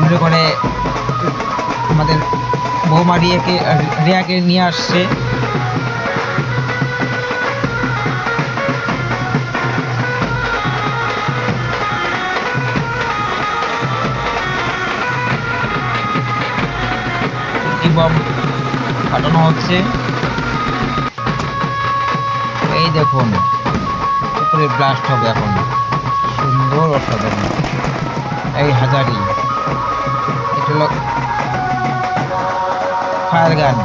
Video করে আমাদের বৌমা রিয়াকে নিয়ে আসছে। বম ফাটানো হচ্ছে, এই দেখুন উপরে ব্লাস্ট হবে এখন, সুন্দর অসাধারণ। এই হাজারি, এটা হলো ফায়ার গান।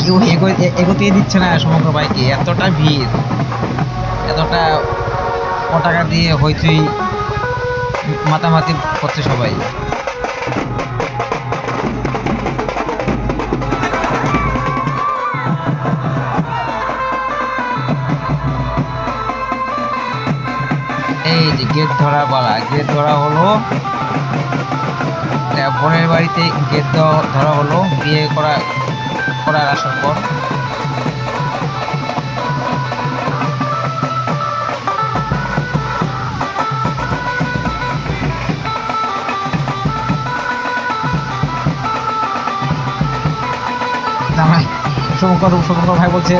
কেউ এগোতেই দিচ্ছে না সমগ্র বাইকে, এতটা ভিড়, এতটা পতাকা দিয়ে হইচই মাতামাতি করছে সবাই। এই যে গেট ধরা পালা, গেট ধরা হলো, বোনের বাড়িতে গেট ধরা হলো বিয়ে করার আসার পর। শুভঙ্কর ভাই বলছে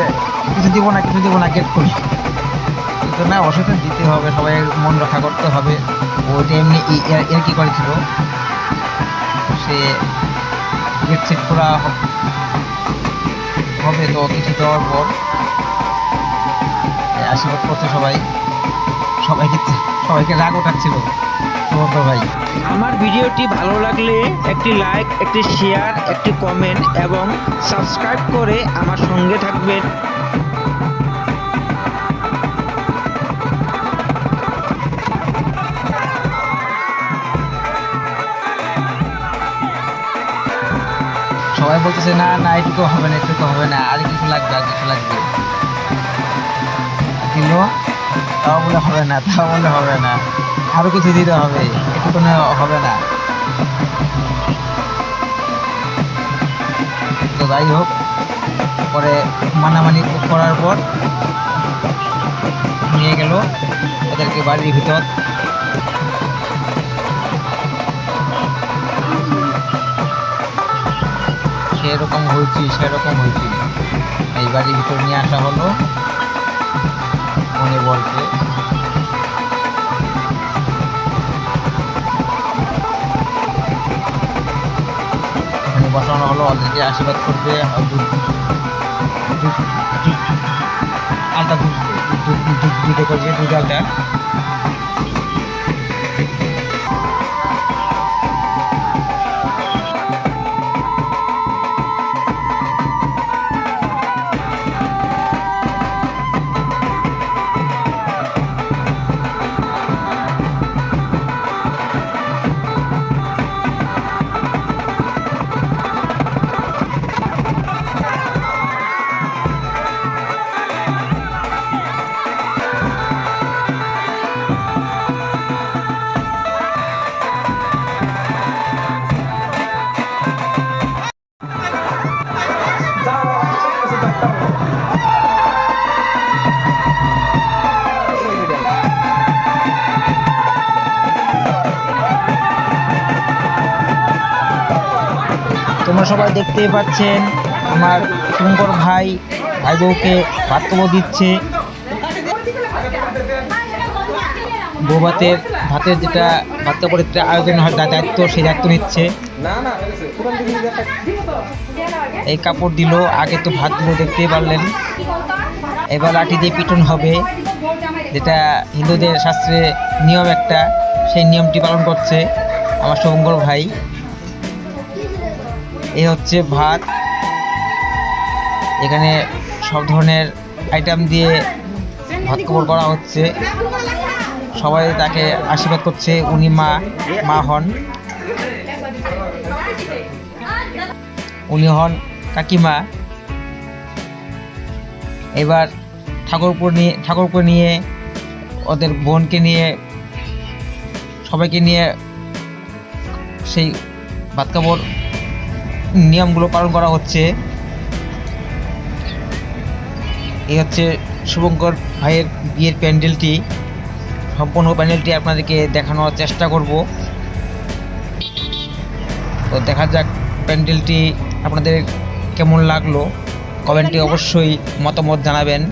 কিছু দিব না গেট খুলি, কিন্তু না অবশ্যই দিতে হবে, সবাই মন রক্ষা করতে হবে। ওইটা এমনি এর কি করেছিল, সে গেট সেট করা হবে তো কিছু দেওয়ার পর আশীর্বাদ করছে সবাইকে রাগ ওঠাচ্ছিল শুভঙ্কর ভাই। আমার ভিডিওটি ভালো লাগলে একটি লাইক, একটি শেয়ার, একটি কমেন্ট এবং সাবস্ক্রাইব করে আমার সঙ্গে থাকবেন। সবাই বলতেছে না এটুকু হবে না, আর কিছু লাগবে কিন্তু তাও বলে হবে না, আরো কিছু দিতে হবে, এটুকু হবে না। তো যাই হোক, পরে মানামানি করার পর নিয়ে গেল ওদেরকে বাড়ির ভিতর। সেরকম হয়েছি এই বাড়ির ভিতর নিয়ে আসা হলো মনে বলতে। এখানে বসানো হলো, ওদেরকে আশীর্বাদ করবে, আলতা দিতে করবে, দুধ আলতা। তোমরা সবাই দেখতেই পাচ্ছেন আমার শুভঙ্কর ভাই বউকে ভাত দিচ্ছে। ভাতের যেটা ভাত কাপড়ের আয়োজন হয় দায়িত্ব, সেই দায়িত্ব নিচ্ছে। এই কাপড় দিল, আগে তো ভাত দিল দেখতেই পারলেন। এবার লাঠি দিয়ে পিটন হবে, যেটা হিন্দুদের শাস্ত্রে নিয়ম একটা, সেই নিয়মটি পালন করছে আমার শুভঙ্কর ভাই। এই হচ্ছে ভাত, এখানে সব ধরনের আইটেম দিয়ে ভাত কাপড় করা হচ্ছে। সবাই তাকে আশীর্বাদ করছে, উনি মা হন, উনি হন কাকিমা। এবার ঠাকুরপুর নিয়ে ওদের বোনকে নিয়ে সবাইকে নিয়ে সেই ভাত কাপড় নিয়মগুলো পালন করা হচ্ছে। এই হচ্ছে শুভঙ্কর ভাইয়ের বিয়ের প্যান্ডেলটি। সম্পূর্ণ প্যান্ডেলটি আপনাদেরকে দেখানোর চেষ্টা করব। তো দেখা যাক প্যান্ডেলটি আপনাদের কেমন লাগলো, কমেন্টে অবশ্যই মতামত জানাবেন।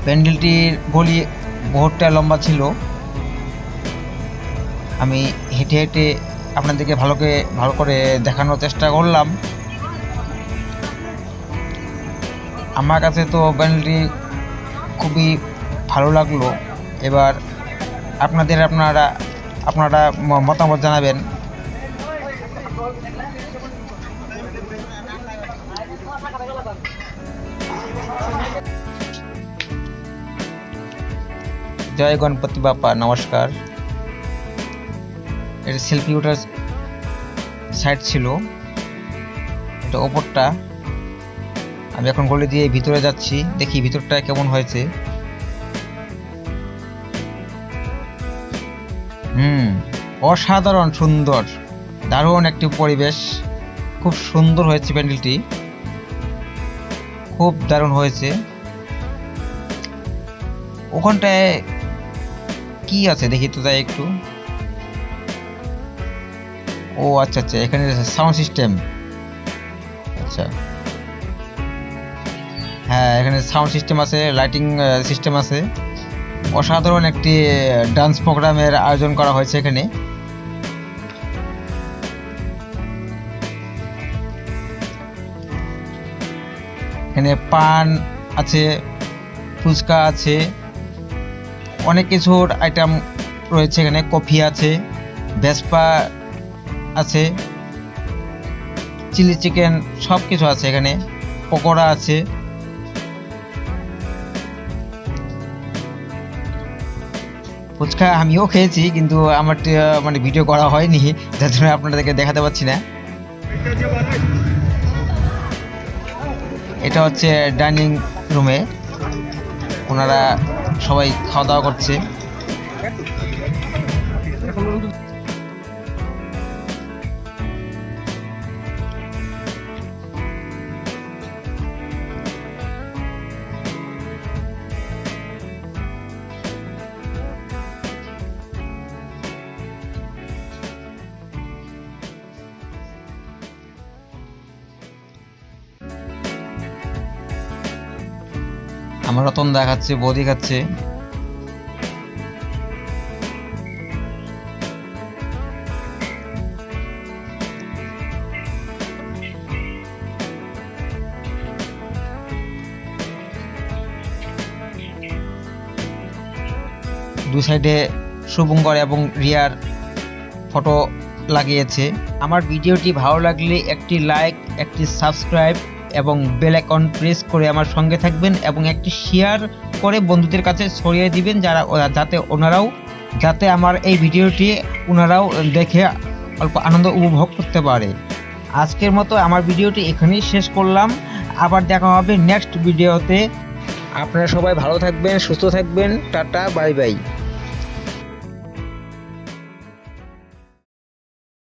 প্যান্ডেলটির গলি বহুতটা লম্বা ছিল। আমি হেঁটে হেঁটে আপনাদেরকে ভালো করে দেখানোর চেষ্টা করলাম। আমার কাছে তো প্যান্ডেলটি খুবই ভালো লাগলো। এবার আপনারা মতামত জানাবেন। জয় গণপতি বাপ্পা, নমস্কার। এটা সেলফি ওঠার সাইড ছিল, এটা ওপরটা। আমি এখন গলি দিয়ে ভিতরে যাচ্ছি, দেখি ভিতরটা কেমন হয়েছে। অসাধারণ সুন্দর, দারুণ একটি পরিবেশ, খুব সুন্দর হয়েছে প্যান্ডেলটি, খুব দারুণ হয়েছে। ওখানটায় কি আছে দেখি তো, যাই একটু। ও আচ্ছা আচ্ছা, এখানে সাউন্ড সিস্টেম। আচ্ছা হ্যাঁ, এখানে সাউন্ড সিস্টেম আছে, লাইটিং সিস্টেম আছে। অসাধারণ একটি ডান্স প্রোগ্রামের আয়োজন করা হয়েছে এখানে। এখানে পান আছে, ফুচকা আছে, অনেক কিছুর আইটেম রয়েছে এখানে। কফি আছে, ভেসপা আছে, চিলি চিকেন, সব কিছু আছে এখানে। পকোড়া আছে। ফুচকা আমিও খেয়েছি, কিন্তু আমার মানে ভিডিও করা হয়নি, যার জন্য আপনাদেরকে দেখাতে পারছি না। এটা হচ্ছে ডাইনিং রুমে, ওনারা সবাই খাওয়া দাওয়া করছে। আমার রতন দেখাচ্ছে, বৌদি খাচ্ছে। দুই সাইডে শুভঙ্কর এবং রিয়ার ফটো লাগিয়েছে। আমার ভিডিওটি ভালো লাগলে একটি লাইক, একটি সাবস্ক্রাইব এবং বেল আইকন প্রেস করে আমার সঙ্গে থাকবেন, এবং একটি শেয়ার করে বন্ধুদের কাছে ছড়িয়ে দিবেন, যাতে আমার এই ভিডিওটি ওনারাও দেখে অল্প আনন্দ উপভোগ করতে পারে। আজকের মতো আমার ভিডিওটি এখানেই শেষ করলাম। আবার দেখা হবে নেক্সট ভিডিওতে। আপনারা সবাই ভালো থাকবেন, সুস্থ থাকবেন। Tata, bye bye.